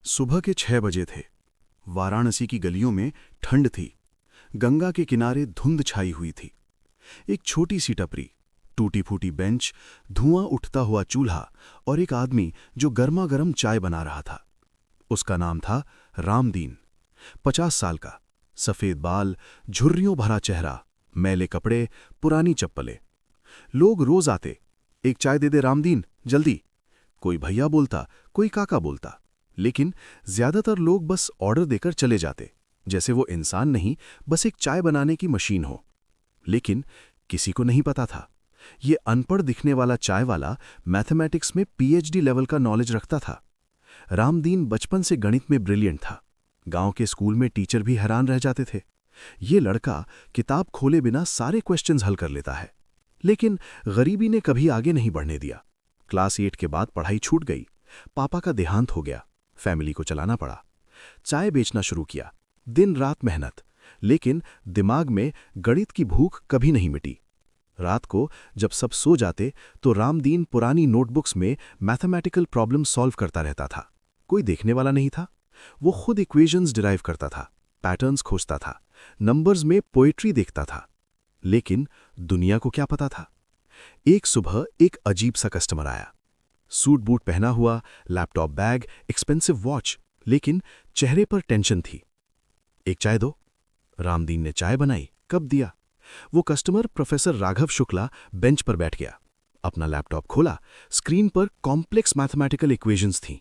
सुबह के 6 बजे थे। वाराणसी की गलियों में ठंड थी। गंगा के किनारे धुंध छाई हुई थी। एक छोटी सी टपरी, टूटी फूटी बेंच, धुआं उठता हुआ चूल्हा और एक आदमी जो गर्मा गर्म चाय बना रहा था। उसका नाम था रामदीन। 50 साल का, सफेद बाल, झुर्रियों भरा चेहरा, मैले कपड़े, पुरानी चप्पलें। लोग रोज आते, एक चाय दे दे रामदीन, जल्दी। कोई भैया बोलता, कोई काका बोलता, लेकिन ज्यादातर लोग बस ऑर्डर देकर चले जाते, जैसे वो इंसान नहीं, बस एक चाय बनाने की मशीन हो। लेकिन किसी को नहीं पता था, ये अनपढ़ दिखने वाला चाय वाला मैथमेटिक्स में पीएचडी लेवल का नॉलेज रखता था। रामदीन बचपन से गणित में ब्रिलियंट था। गांव के स्कूल में टीचर भी हैरान रह जाते थे। ये लड़का किताब खोले बिना सारे क्वेश्चंस हल कर लेता है। लेकिन गरीबी ने कभी आगे नहीं बढ़ने दिया। क्लास 8 के बाद पढ़ाई छूट गई। पापा का देहांत हो गया, फैमिली को चलाना पड़ा। चाय बेचना शुरू किया, दिन रात मेहनत, लेकिन दिमाग में गणित की भूख कभी नहीं मिटी। रात को जब सब सो जाते तो रामदीन पुरानी नोटबुक्स में मैथमेटिकल प्रॉब्लम सॉल्व करता रहता था। कोई देखने वाला नहीं था। वो खुद इक्वेशंस डिराइव करता था, पैटर्न्स खोजता था, नंबर्स में पोएट्री देखता था। लेकिन दुनिया को क्या पता था। एक सुबह एक अजीब सा कस्टमर आया। सूट बूट पहना हुआ, लैपटॉप बैग, एक्सपेंसिव वॉच, लेकिन चेहरे पर टेंशन थी। एक चाय दो। रामदीन ने चाय बनाई, कप दिया। वो customer professor Raghav Shukla bench पर बैठ गया। अपना लैपटॉप खोला, स्क्रीन पर कॉम्प्लेक्स मैथमेटिकल इक्वेशंस थीं।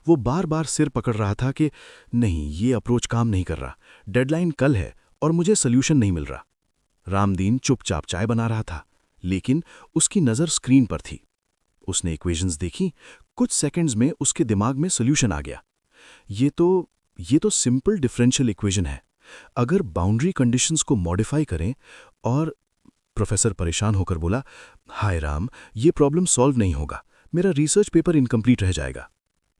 वो बार बार सिर पकड़ रहा था कि नहीं, ये अप्रोच काम नहीं कर रहा, डेडलाइन कल है और मुझे सोल्यूशन नहीं मिल रहा। रामदीन चुपचाप चाय बना रहा था, लेकिन उसकी नज़र स्क्रीन पर थी। उसने इक्वेशंस देखी, कुछ सेकंड्स में उसके दिमाग में सोल्यूशन आ गया। ये तो सिंपल डिफरेंशियल इक्वेशन है। अगर बाउंड्री कंडीशंस को मॉडिफाई करें और प्रोफेसर परेशान होकर बोला, हाय राम, ये प्रॉब्लम सॉल्व नहीं होगा, मेरा रिसर्च पेपर इनकम्प्लीट रह जाएगा।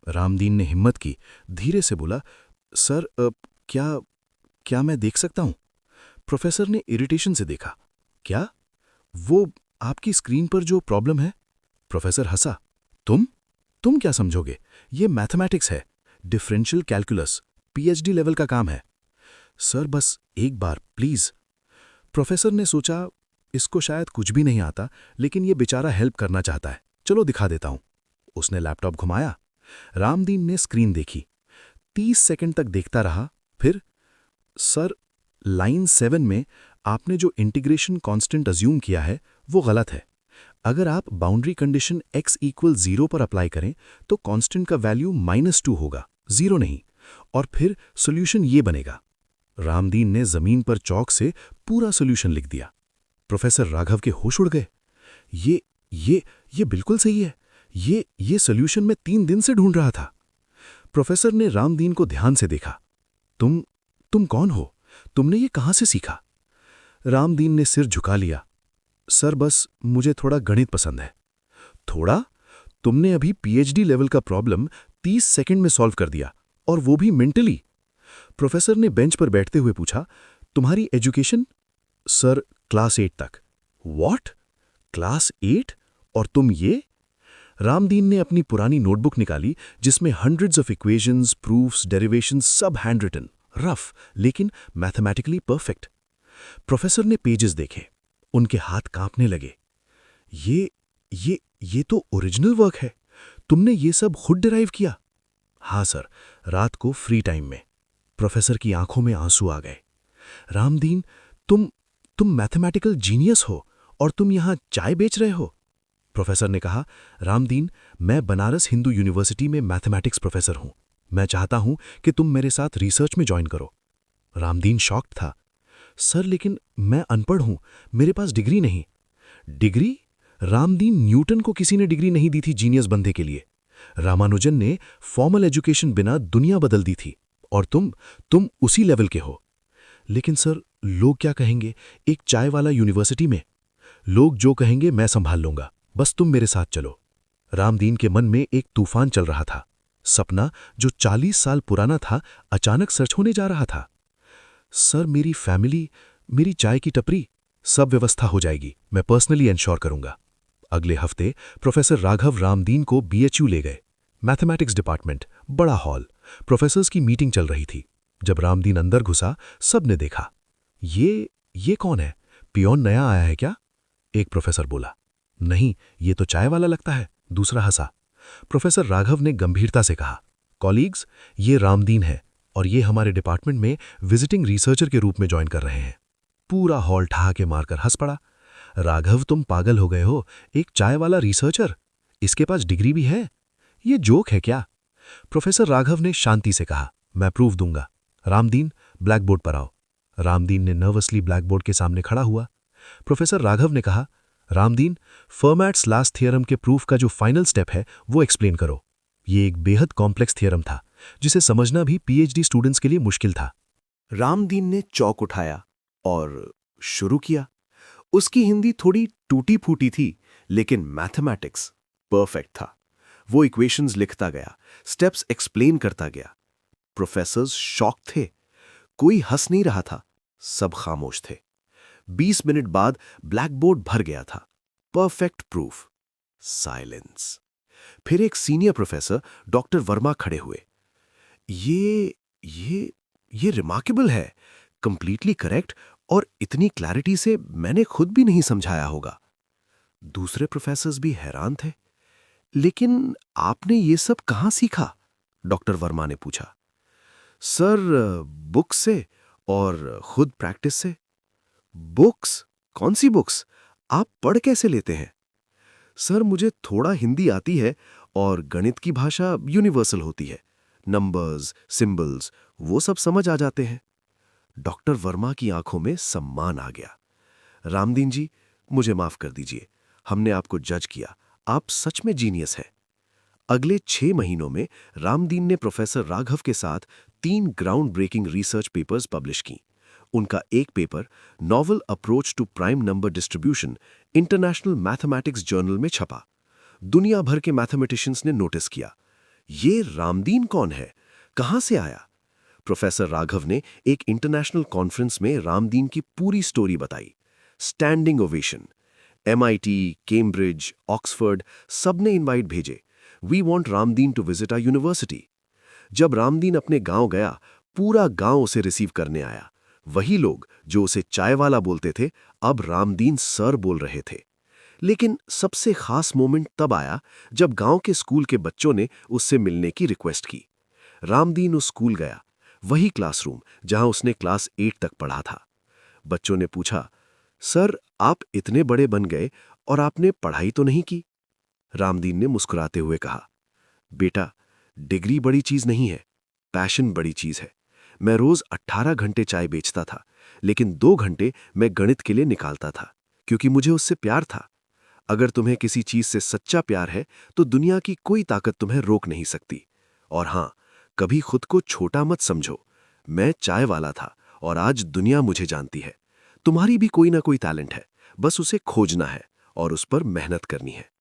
रामदीन ने हिम्मत की, धीरे से बोला, सर क्या मैं देख सकता हूं? प्रोफेसर ने इरिटेशन से देखा। क्या? वो आपकी स्क्रीन पर जो प्रॉब्लम है? प्रोफेसर हंसा। तुम क्या समझोगे? ये मैथमेटिक्स है, डिफरेंशियल कैलकुलस, पीएचडी लेवल का काम है। सर बस एक बार प्लीज। प्रोफेसर ने सोचा, इसको शायद कुछ भी नहीं आता, लेकिन ये बेचारा हेल्प करना चाहता है, चलो दिखा देता हूं। उसने लैपटॉप घुमाया। रामदीन ने स्क्रीन देखी, 30 सेकंड तक देखता रहा। फिर, सर लाइन 7 में आपने जो इंटीग्रेशन कांस्टेंट अज्यूम किया है वो गलत है। अगर आप बाउंड्री कंडीशन x = 0 पर अप्लाई करें तो कांस्टेंट का वैल्यू -2 होगा, 0 नहीं। और फिर सॉल्यूशन ये बनेगा। रामदीन ने जमीन पर चौक से पूरा सॉल्यूशन लिख दिया। प्रोफेसर राघव के होश उड़ गए। ये बिल्कुल सही है। ये सॉल्यूशन मैं 3 दिन से ढूंढ रहा था। प्रोफेसर ने रामदीन को ध्यान से देखा। तुम कौन हो? तुमने ये कहां से सीखा? रामदीन ने सिर झुका लिया। सर बस मुझे थोड़ा गणित पसंद है। थोड़ा? तुमने अभी पीएचडी लेवल का प्रॉब्लम 30 सेकंड में सॉल्व कर दिया, और वो भी मेंटली। प्रोफेसर ने बेंच पर बैठते हुए पूछा, तुम्हारी एजुकेशन? सर क्लास 8 तक। व्हाट? क्लास 8? और तुम ये? रामदीन ने अपनी पुरानी नोटबुक निकाली, जिसमें hundreds of equations, proofs, derivations, सब हैंड रिटन, रफ लेकिन मैथमेटिकली परफेक्ट। प्रोफेसर ने पेजेस देखे, उनके हाथ कांपने लगे। ये तो ओरिजिनल वर्क है। तुमने ये सब खुद डिराइव किया? हाँ सर, रात को फ्री टाइम में। प्रोफेसर की आंखों में आंसू आ गए। रामदीन, तुम मैथमेटिकल जीनियस हो और तुम यहां चाय बेच रहे हो? प्रोफेसर ने कहा, रामदीन, मैं बनारस हिंदू यूनिवर्सिटी में मैथमेटिक्स प्रोफेसर हूं। मैं चाहता हूं कि तुम मेरे साथ रिसर्च में ज्वाइन करो। रामदीन शॉक्ड था। सर लेकिन मैं अनपढ़ हूं, मेरे पास डिग्री नहीं। डिग्री? रामदीन, न्यूटन को किसी ने डिग्री नहीं दी थी जीनियस बनने के लिए। रामानुजन ने फॉर्मल एजुकेशन बिना दुनिया बदल दी थी, और तुम उसी लेवल के हो। लेकिन सर, लोग क्या कहेंगे एक चाय वाला यूनिवर्सिटी में? लोग जो कहेंगे मैं संभाल लूंगा, बस तुम मेरे साथ चलो। रामदीन के मन में एक तूफान चल रहा था। सपना जो 40 साल पुराना था, अचानक सच होने जा रहा था। सर मेरी फैमिली, मेरी चाय की टपरी, सब व्यवस्था हो जाएगी, मैं पर्सनली इंश्योर करूंगा। अगले हफ्ते प्रोफेसर राघव रामदीन को बीएचयू ले गए। मैथमेटिक्स डिपार्टमेंट, बड़ा हॉल, प्रोफेसर्स की मीटिंग चल रही थी। जब रामदीन अंदर घुसा, सबने देखा। ये कौन है? पियोन नया आया है क्या? एक प्रोफेसर बोला। नहीं, ये तो चाय वाला लगता है। दूसरा हंसा। प्रोफेसर राघव ने गंभीरता से कहा, कॉलीग्स, ये रामदीन है और ये हमारे डिपार्टमेंट में विजिटिंग रिसर्चर के रूप में ज्वाइन कर रहे हैं। पूरा हॉल ठहाके मारकर हंस पड़ा। राघव, तुम पागल हो गए हो? एक चाय वाला रिसर्चर? इसके पास डिग्री भी है? ये जोक है क्या? प्रोफेसर राघव ने शांति से कहा, मैं प्रूफ दूंगा। रामदीन, ब्लैक बोर्ड पर आओ। रामदीन ने नर्वसली ब्लैक बोर्ड के सामने खड़ा हुआ। प्रोफेसर राघव ने कहा, रामदीन, फर्मैट्स लास्ट थियरम के प्रूफ का जो फाइनल स्टेप है वो एक्सप्लेन करो। ये एक बेहद कॉम्प्लेक्स थियरम था जिसे समझना भी पीएचडी स्टूडेंट्स के लिए मुश्किल था। रामदीन ने चौक उठाया और शुरू किया। उसकी हिंदी थोड़ी टूटी फूटी थी, लेकिन मैथमेटिक्स परफेक्ट था। वो इक्वेशंस लिखता गया, स्टेप्स एक्सप्लेन करता गया। प्रोफेसर्स शॉक थे। कोई हंस नहीं रहा था, सब खामोश थे। 20 मिनट बाद ब्लैक बोर्ड भर गया था। Perfect proof. साइलेंस। फिर एक सीनियर प्रोफेसर डॉक्टर वर्मा खड़े हुए। ये रिमार्केबल है, कंप्लीटली करेक्ट, और इतनी क्लैरिटी से मैंने खुद भी नहीं समझाया होगा। दूसरे प्रोफेसर्स भी हैरान थे। लेकिन आपने ये सब कहां सीखा? डॉक्टर वर्मा ने पूछा। सर, बुक्स से और खुद प्रैक्टिस से। बुक्स? कौन सी बुक्स? आप पढ़ कैसे लेते हैं? सर, मुझे थोड़ा हिंदी आती है और गणित की भाषा यूनिवर्सल होती है। नंबर्स, सिंबल्स, वो सब समझ आ जाते हैं। डॉक्टर वर्मा की आंखों में सम्मान आ गया। रामदीन जी, मुझे माफ कर दीजिए, हमने आपको जज किया। आप सच में जीनियस हैं। अगले 6 महीनों में रामदीन ने प्रोफेसर राघव के साथ 3 ground breaking research papers publish की। उनका एक paper, novel approach to prime number distribution, international mathematics journal में छपा। दुनिया भर के मैथमेटिशियंस ने नोटिस किया। ये रामदीन कौन है? कहां से आया? प्रोफेसर राघव ने एक इंटरनेशनल कॉन्फ्रेंस में रामदीन की पूरी स्टोरी बताई। Standing ovation. MIT, Cambridge, Oxford, सबने इनवाइट भेजे। We want Ramdeen to visit our university. जब रामदीन अपने गांव गया, पूरा गांव उसे रिसीव करने आया। वही लोग जो उसे चाय वाला बोलते थे, अब रामदीन सर बोल रहे थे। लेकिन सबसे खास मोमेंट तब आया जब गांव के स्कूल के बच्चों ने उससे मिलने की रिक्वेस्ट की। रामदीन उस स्कूल गया, वही क्लासरूम जहां उसने क्लास 8 तक पढ़ा था। बच्चों ने पूछा, सर, आप इतने बड़े बन गए और आपने पढ़ाई तो नहीं की? रामदीन ने मुस्कुराते हुए कहा, बेटा, डिग्री बड़ी चीज नहीं है, पैशन बड़ी चीज है। मैं रोज 18 घंटे चाय बेचता था, लेकिन 2 घंटे मैं गणित के लिए निकालता था, क्योंकि मुझे उससे प्यार था। अगर तुम्हें किसी चीज से सच्चा प्यार है तो दुनिया की कोई ताकत तुम्हें रोक नहीं सकती। और हां, कभी खुद को छोटा मत समझो। मैं चाय वाला था और आज दुनिया मुझे जानती है। तुम्हारी भी कोई ना कोई टैलेंट है, बस उसे खोजना है और उस पर मेहनत करनी है।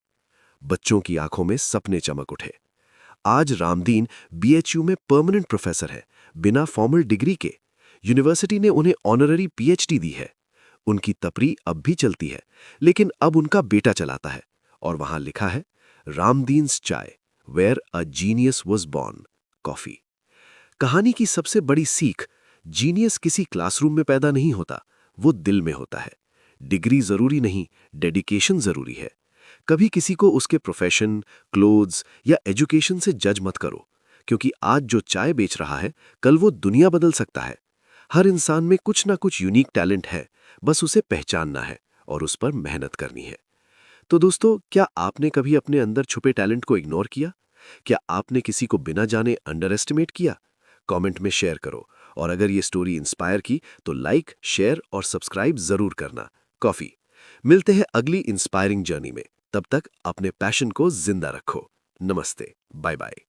बच्चों की आंखों में सपने चमक उठे। आज रामदीन BHU में परमानेंट प्रोफेसर है, बिना फॉर्मल डिग्री के। यूनिवर्सिटी ने उन्हें ऑनररी PhD दी है। उनकी तपरी अब भी चलती है, लेकिन अब उनका बेटा चलाता है, और वहां लिखा है, Ramdeen's chai, where a genius was born, coffee. कहानी की सबसे बड़ी सीख, जीनियस किसी क्लासरूम में पैदा नहीं होता, वो दिल में होता है। डिग्री जरूरी नहीं, डेडिकेशन जरूरी है। कभी किसी को उसके प्रोफेशन, क्लोथ्स या एजुकेशन से जज मत करो, क्योंकि आज जो चाय बेच रहा है, कल वो दुनिया बदल सकता है। हर इंसान में कुछ ना कुछ यूनिक टैलेंट है, बस उसे पहचानना है और उस पर मेहनत करनी है। तो दोस्तों, क्या आपने कभी अपने अंदर छुपे टैलेंट को इग्नोर किया? क्या आपने किसी को बिना जाने अंडर एस्टिमेट किया? कमेंट में शेयर करो, और अगर ये स्टोरी इंस्पायर की तो लाइक, शेयर और सब्सक्राइब जरूर करना। कॉफी। मिलते हैं अगली इंस्पायरिंग जर्नी में। तब तक अपने पैशन को जिंदा रखो। नमस्ते, बाय बाय।